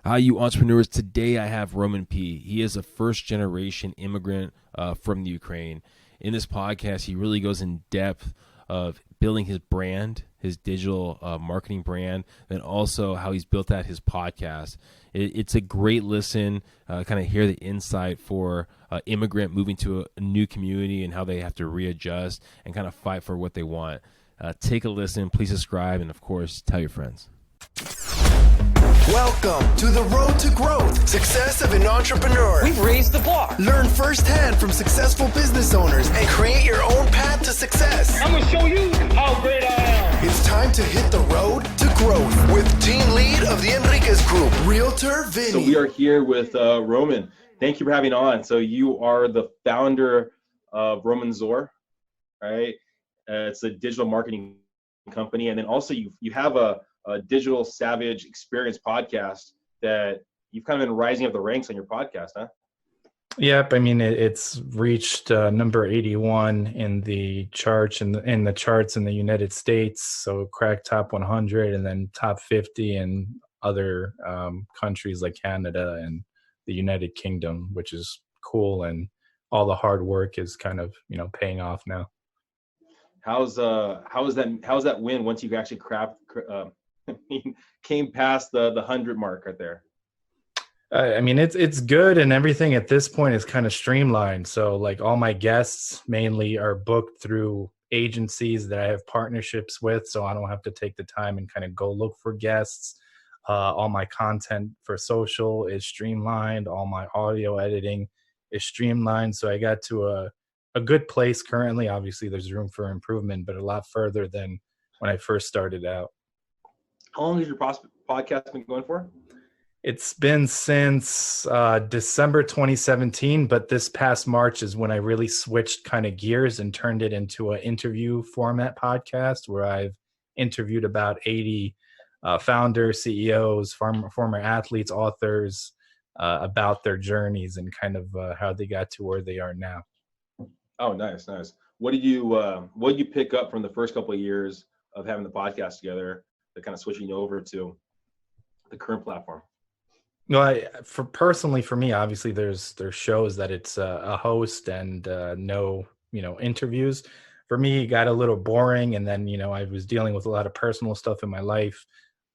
Hi, you entrepreneurs. Today I have Roman P. He is a first generation immigrant from the Ukraine. In this podcast, he really goes in depth of building his brand, his digital marketing brand, and also how he's built out his podcast. It's a great listen, kind of hear the insight for immigrant moving to a new community and how they have to readjust and kind of fight for what they want. Take a listen, please subscribe, and of course, tell your friends. Welcome to the road to growth, success of an entrepreneur. We've raised the bar. Learn firsthand from successful business owners and create your own path to success. I'm going to show you how great I am. It's time to hit the road to growth with team lead of the Enriquez Group, Realtor Vinny. So we are here with Roman. Thank you for having on. So you are the founder of Roman Zora, right? It's a digital marketing company. And then also you have a Digital Savage Experience podcast that you've kind of been rising up the ranks on your podcast, huh? Yep. I mean, it's reached number 81 in the charts in the charts in the United States. So cracked top 100 and then top 50 in other countries like Canada and the United Kingdom, which is cool. And all the hard work is kind of, paying off now. How's that win once you actually came past the 100 mark right there? I mean, it's good, and everything at this point is kind of streamlined. So like all my guests mainly are booked through agencies that I have partnerships with, so I don't have to take the time and kind of go look for guests. All my content for social is streamlined. All my audio editing is streamlined. So I got to a good place currently. Obviously, there's room for improvement, but a lot further than when I first started out. How long has your podcast been going for? It's been since December 2017, but this past March is when I really switched kind of gears and turned it into an interview format podcast where I've interviewed about 80 founders, CEOs, former athletes, authors about their journeys and kind of how they got to where they are now. Oh, nice. What did you pick up from the first couple of years of having the podcast together, that kind of switching over to the current platform? Well, for me, obviously there's shows that it's a host and no, interviews. For me, it got a little boring. And then, I was dealing with a lot of personal stuff in my life,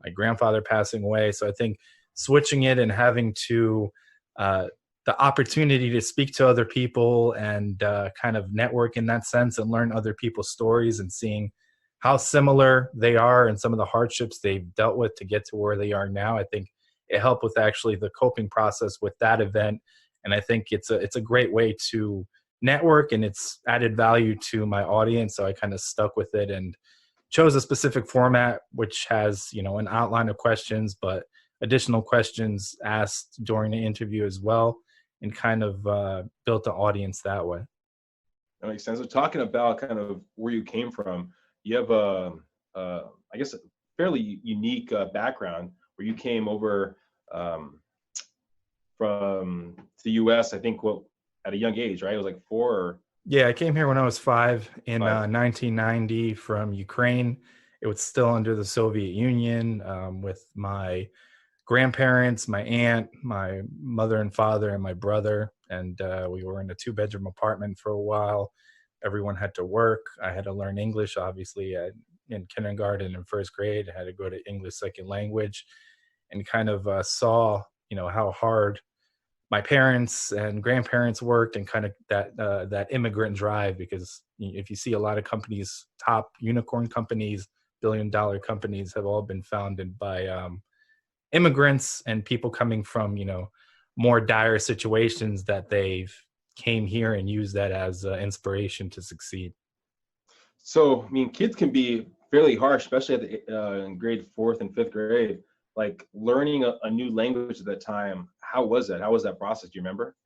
my grandfather passing away. So I think switching it and having to, the opportunity to speak to other people and kind of network in that sense and learn other people's stories and seeing how similar they are and some of the hardships they've dealt with to get to where they are now. I think it helped with actually the coping process with that event. And I think it's a great way to network, and it's added value to my audience. So I kind of stuck with it and chose a specific format, which has, an outline of questions, but additional questions asked during the interview as well, and kind of built the audience that way. That makes sense. So talking about kind of where you came from, you have I guess a fairly unique background where you came over from the U.S. I think at a young age, right? It was like 4 or... Yeah, I came here when I was 5 in 1990 from Ukraine. It was still under the Soviet Union, with my grandparents, my aunt, my mother and father, and my brother. And we were in a 2-bedroom apartment for a while. Everyone had to work. I had to learn English, obviously, in kindergarten and first grade. I had to go to English second language, and kind of saw, how hard my parents and grandparents worked, and kind of that immigrant drive. Because if you see a lot of companies, top unicorn companies, billion-dollar companies have all been founded by immigrants and people coming from, more dire situations that they've came here and used that as inspiration to succeed. So, I mean, kids can be fairly harsh, especially in grade 4th and 5th grade. Like learning a new language at that time, how was that? How was that process? Do you remember?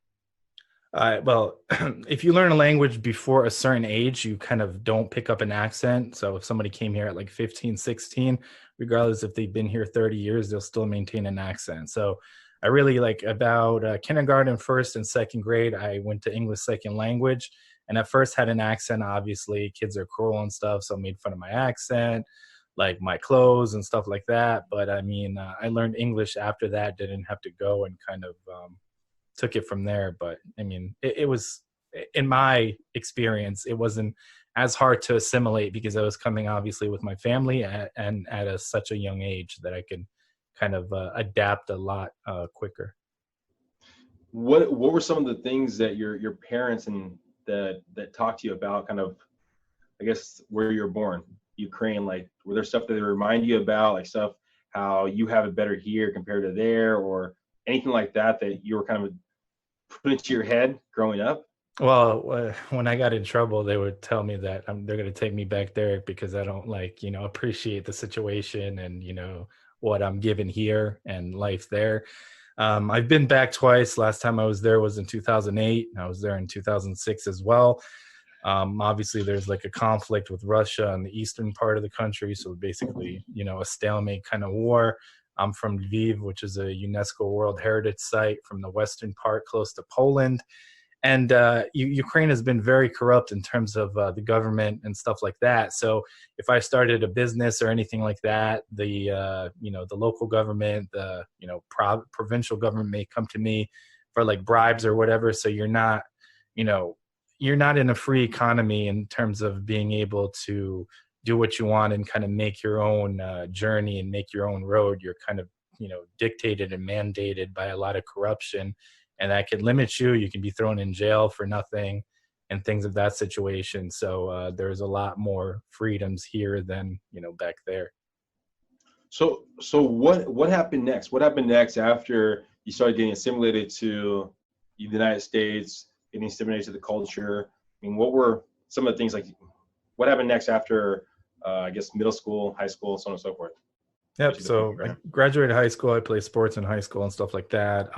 Well, if you learn a language before a certain age, you kind of don't pick up an accent. So if somebody came here at like 15, 16, regardless if they've been here 30 years, they'll still maintain an accent. So I really about kindergarten, first and second grade, I went to English second language. And at first had an accent, obviously. Kids are cruel and stuff, so I made fun of my accent. like my clothes and stuff like that. But I mean, I learned English after that, didn't have to go, and kind of took it from there. But I mean, it was, in my experience, it wasn't as hard to assimilate because I was coming obviously with my family and at such a young age that I could kind of adapt a lot quicker. What were some of the things that your parents and that talked to you about, kind of, I guess, where you were born, Ukraine? Like, were there stuff that they remind you about, like stuff how you have it better here compared to there, or anything like that you were kind of put into your head growing up? Well, when I got in trouble, they would tell me that they're going to take me back there because I don't, like, appreciate the situation and, what I'm given here and life there. I've been back twice. Last time I was there was in 2008. I was there in 2006 as well. Obviously, there's like a conflict with Russia in the eastern part of the country. So basically, a stalemate kind of war. I'm from Lviv, which is a UNESCO World Heritage Site, from the western part close to Poland. And Ukraine has been very corrupt in terms of the government and stuff like that. So if I started a business or anything like that, the local government, the provincial government may come to me for like bribes or whatever. So you're not in a free economy in terms of being able to do what you want and kind of make your own journey and make your own road. You're kind of dictated and mandated by a lot of corruption. And that can limit you. You can be thrown in jail for nothing and things of that situation. So there's a lot more freedoms here than, back there. So what happened next? What happened next after you started getting assimilated to the United States, getting assimilated to the culture? I mean, what were some of the things, like, what happened next after, I guess, middle school, high school, so on and so forth? Yep. So I graduated high school. I played sports in high school and stuff like that.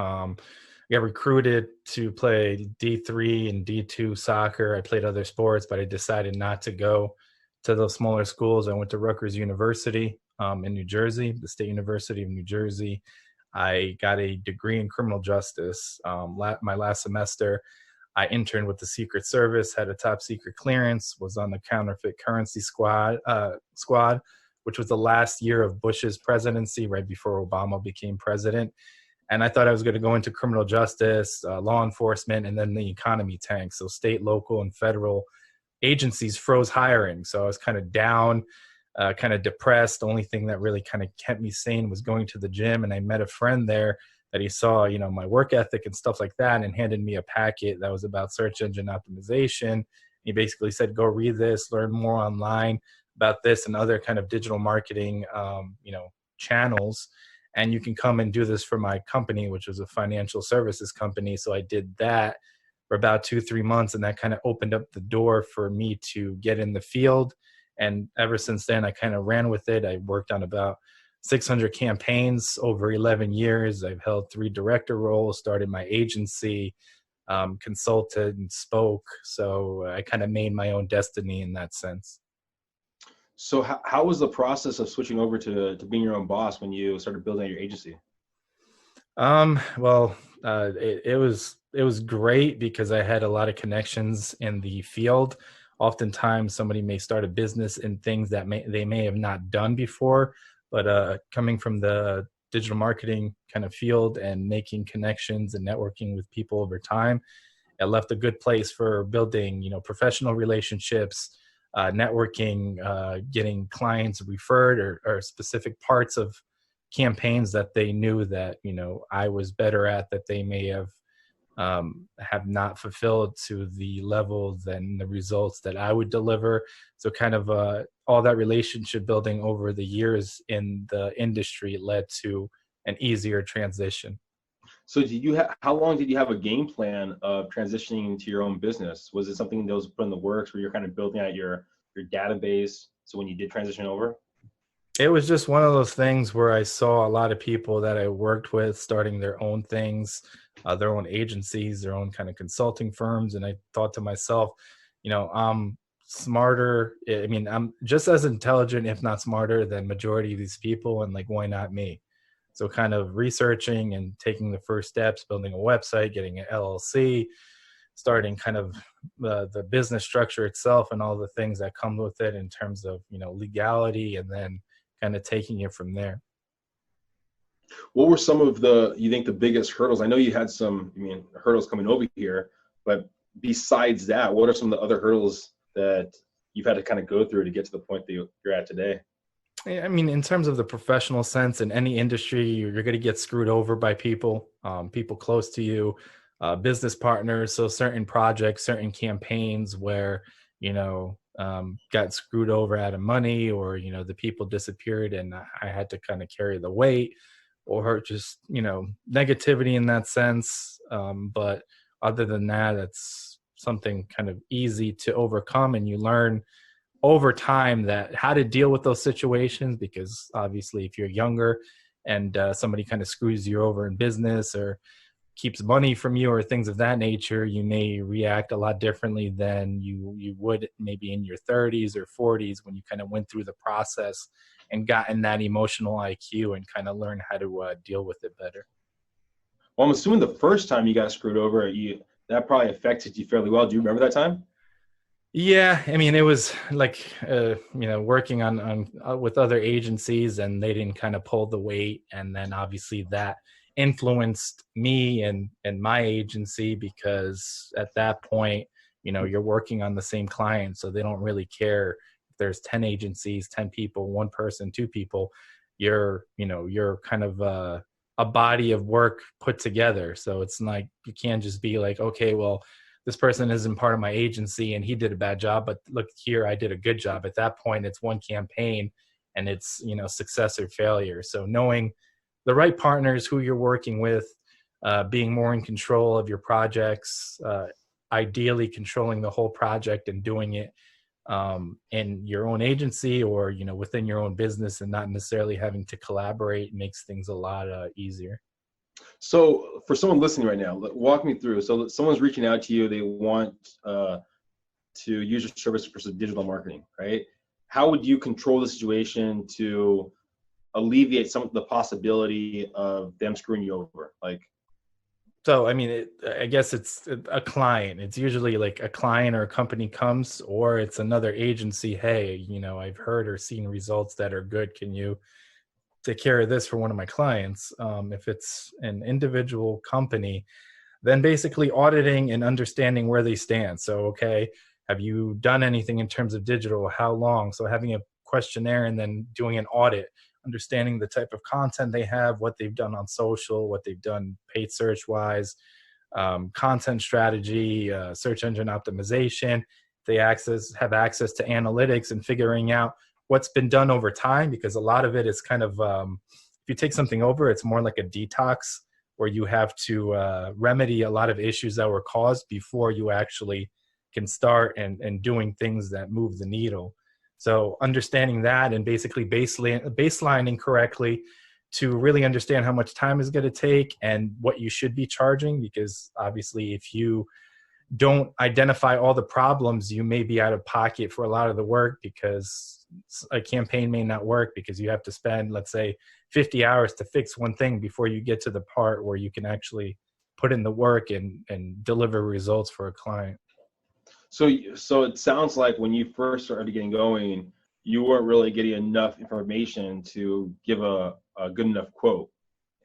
I got recruited to play D3 and D2 soccer. I played other sports, but I decided not to go to those smaller schools. I went to Rutgers University in New Jersey, the State University of New Jersey. I got a degree in criminal justice. My last semester, I interned with the Secret Service, had a top secret clearance, was on the counterfeit currency squad, which was the last year of Bush's presidency, right before Obama became president. And I thought I was going to go into criminal justice, law enforcement, and then the economy tanked. So state, local, and federal agencies froze hiring. So I was kind of down, kind of depressed. The only thing that really kind of kept me sane was going to the gym. And I met a friend there that he saw, my work ethic and stuff like that, and handed me a packet that was about search engine optimization. He basically said, go read this, learn more online about this and other kind of digital marketing, channels. And you can come and do this for my company, which was a financial services company. So I did that for about 2-3 months, and that kind of opened up the door for me to get in the field. And ever since then, I kind of ran with it. I worked on about 600 campaigns over 11 years. I've held 3 director roles, started my agency, consulted and spoke. So I kind of made my own destiny in that sense. So how was the process of switching over to being your own boss when you started building your agency? It was great because I had a lot of connections in the field. Oftentimes somebody may start a business in things that they may have not done before, but coming from the digital marketing kind of field and making connections and networking with people over time, it left a good place for building, professional relationships, networking, getting clients referred or specific parts of campaigns that they knew that, I was better at, that they may have not fulfilled to the level than the results that I would deliver. So kind of all that relationship building over the years in the industry led to an easier transition. So how long did you have a game plan of transitioning to your own business? Was it something that was put in the works where you're kind of building out your database, so when you did transition over? It was just one of those things where I saw a lot of people that I worked with starting their own things, their own agencies, their own kind of consulting firms. And I thought to myself, I'm smarter. I mean, I'm just as intelligent, if not smarter, than majority of these people. And like, why not me? So kind of researching and taking the first steps, building a website, getting an LLC, starting kind of the business structure itself and all the things that come with it in terms of, legality, and then kind of taking it from there. What were some of you think the biggest hurdles? I know you had some, hurdles coming over here, but besides that, what are some of the other hurdles that you've had to kind of go through to get to the point that you're at today? I mean, in terms of the professional sense, in any industry, you're going to get screwed over by people, people close to you, business partners. So certain projects, certain campaigns where, got screwed over out of money, or, the people disappeared and I had to kind of carry the weight, or just, negativity in that sense. But other than that, it's something kind of easy to overcome, and you learn over time that how to deal with those situations, because obviously if you're younger and somebody kind of screws you over in business or keeps money from you or things of that nature, you may react a lot differently than you would maybe in your 30s or 40s, when you kind of went through the process and gotten that emotional IQ and kind of learn how to deal with it better. Well, I'm assuming the first time you got screwed over, that probably affected you fairly well. Do you remember that time? Yeah, I mean, it was like, working on with other agencies, and they didn't kind of pull the weight. And then obviously that influenced me and my agency, because at that point, you're working on the same client. So they don't really care if there's 10 agencies, 10 people, one person, two people. You're kind of a body of work put together. So it's like, you can't just be like, okay, well, this person isn't part of my agency and he did a bad job, but look here, I did a good job. At that point, it's one campaign and it's, success or failure. So knowing the right partners, who you're working with, being more in control of your projects, ideally controlling the whole project and doing it in your own agency or, within your own business, and not necessarily having to collaborate, makes things a lot easier. So for someone listening right now, walk me through. So someone's reaching out to you, they want to use your service for some digital marketing, right? How would you control the situation to alleviate some of the possibility of them screwing you over? So, I mean, I guess it's a client. It's usually like a client or a company comes, or it's another agency. Hey, I've heard or seen results that are good. Can you take care of this for one of my clients? If it's an individual company, then basically auditing and understanding where they stand. So, okay, have you done anything in terms of digital? How long? So having a questionnaire and then doing an audit, understanding the type of content they have, what they've done on social, what they've done paid search wise, content strategy, search engine optimization. They have access to analytics and figuring out what's been done over time, because a lot of it is kind of, if you take something over, it's more like a detox where you have to remedy a lot of issues that were caused before you actually can start and doing things that move the needle. So understanding that and basically baselining correctly to really understand how much time is going to take and what you should be charging, because obviously if you don't identify all the problems, you may be out of pocket for a lot of the work, because a campaign may not work because you have to spend, let's say, 50 hours to fix one thing before you get to the part where you can actually put in the work and deliver results for a client. So it sounds like when you first started getting going, you weren't really getting enough information to give a good enough quote.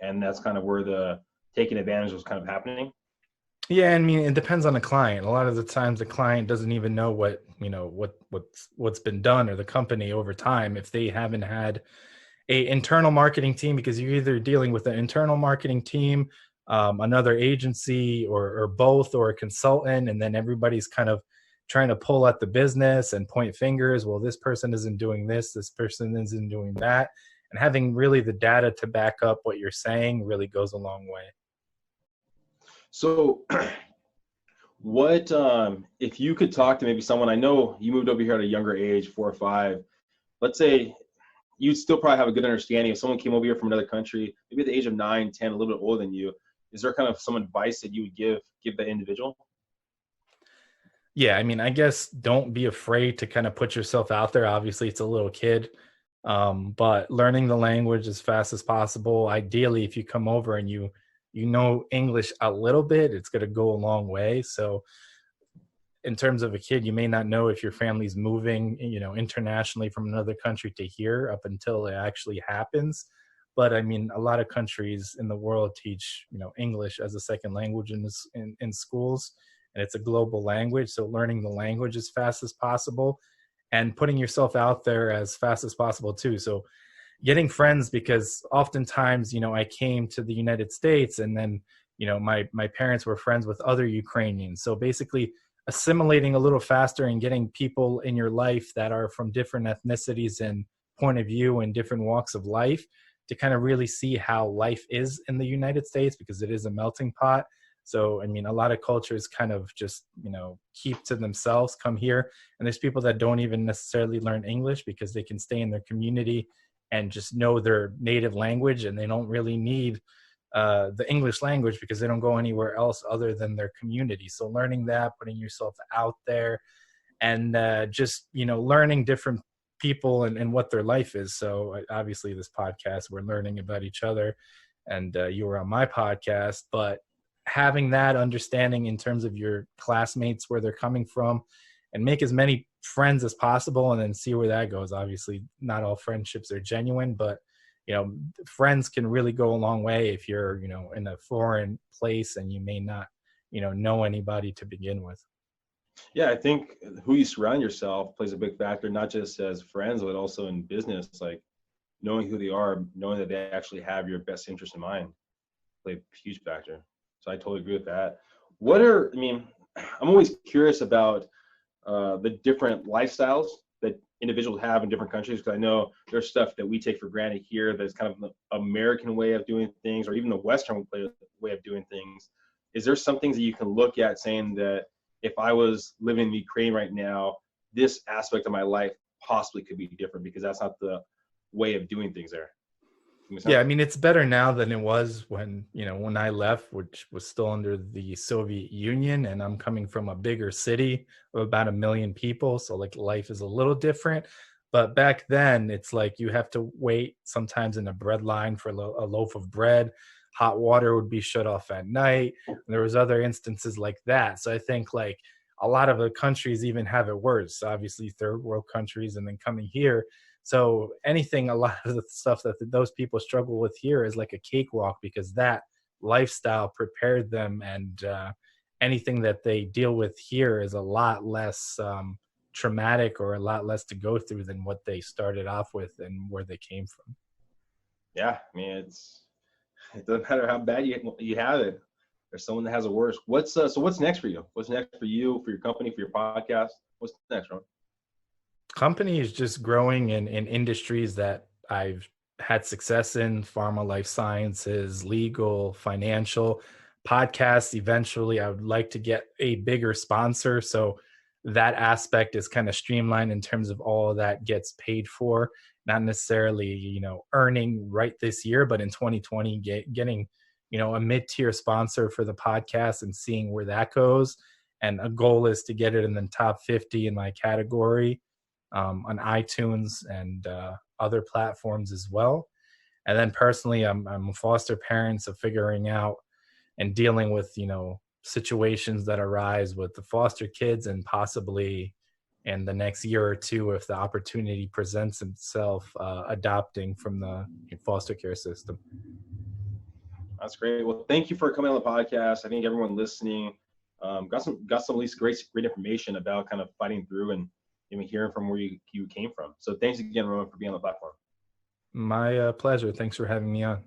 And that's kind of where the taking advantage was kind of happening. Yeah, I mean, it depends on the client. A lot of the times the client doesn't even know what's been done, or the company over time, if they haven't had a internal marketing team, because you're either dealing with an internal marketing team, another agency, or both, or a consultant, and then everybody's kind of trying to pull at the business and point fingers. Well, this person isn't doing this person isn't doing that. And having really the data to back up what you're saying really goes a long way. So what, if you could talk to maybe someone, I know you moved over here at a younger age, 4 or 5, let's say you'd still probably have a good understanding if someone came over here from another country, maybe at the age of 9, 10, a little bit older than you. Is there kind of some advice that you would give that individual? Yeah, I mean, I guess don't be afraid to kind of put yourself out there. Obviously, it's a little kid, but learning the language as fast as possible. Ideally, if you come over and you you know English a little bit, it's going to go a long way. So in terms of a kid, you may not know if your family's moving, internationally from another country to here up until it actually happens. But I mean, a lot of countries in the world teach, English as a second language in schools, and it's a global language. So learning the language as fast as possible and putting yourself out there as fast as possible too. So getting friends, because oftentimes, I came to the United States and then, my parents were friends with other Ukrainians. So basically assimilating a little faster and getting people in your life that are from different ethnicities and point of view and different walks of life to kind of really see how life is in the United States, because it is a melting pot. So, I mean, a lot of cultures kind of just, keep to themselves, come here. And there's people that don't even necessarily learn English because they can stay in their community and just know their native language, and they don't really need the English language because they don't go anywhere else other than their community. So learning that, putting yourself out there, and just, learning different people and what their life is. So obviously this podcast, we're learning about each other, and you were on my podcast, but having that understanding in terms of your classmates, where they're coming from, and make as many friends as possible and then see where that goes. Obviously not all friendships are genuine, but friends can really go a long way if you're, in a foreign place and you may not, know anybody to begin with. Yeah, I think who you surround yourself plays a big factor, not just as friends, but also in business, like knowing who they are, knowing that they actually have your best interest in mind, play a huge factor. So I totally agree with that. I'm always curious about the different lifestyles that individuals have in different countries, because I know there's stuff that we take for granted here that's kind of the American way of doing things, or even the Western way of doing things. Is there some things that you can look at saying that if I was living in Ukraine right now, this aspect of my life possibly could be different because that's not the way of doing things there? Yeah, I mean, it's better now than it was when I left, which was still under the Soviet Union, and I'm coming from a bigger city of about 1 million people. So like life is a little different. But back then, it's like you have to wait sometimes in a bread line for a loaf of bread. Hot water would be shut off at night. And there was other instances like that. So I think like a lot of the countries even have it worse. Obviously, third world countries, and then coming here. So a lot of the stuff that those people struggle with here is like a cakewalk, because that lifestyle prepared them, and anything that they deal with here is a lot less traumatic or a lot less to go through than what they started off with and where they came from. Yeah, I mean, it doesn't matter how bad you have it. There's someone that has it worse. What's next for you? What's next for you, for your company, for your podcast? What's next, Ron? Company is just growing in industries that I've had success in: pharma, life sciences, legal, financial. Podcasts, eventually I would like to get a bigger sponsor, so that aspect is kind of streamlined in terms of all that gets paid for, not necessarily earning right this year, but in 2020 getting a mid-tier sponsor for the podcast and seeing where that goes. And a goal is to get it in the top 50 in my category on iTunes and other platforms as well. And then personally, I'm a foster parent, so figuring out and dealing with situations that arise with the foster kids, and possibly in the next year or two, if the opportunity presents itself, adopting from the foster care system. That's great. Well, thank you for coming on the podcast. I think everyone listening got some at least great information about kind of fighting through and even hearing from where you came from. So thanks again, Roman, for being on the platform. My pleasure. Thanks for having me on.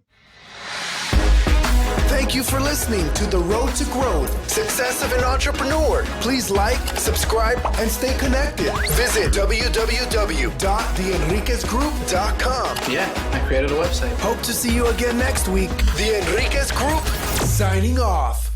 Thank you for listening to The Road to Growth, Success of an Entrepreneur. Please like, subscribe, and stay connected. Visit www.theenriquezgroup.com. Yeah, I created a website. Hope to see you again next week. The Enriquez Group, signing off.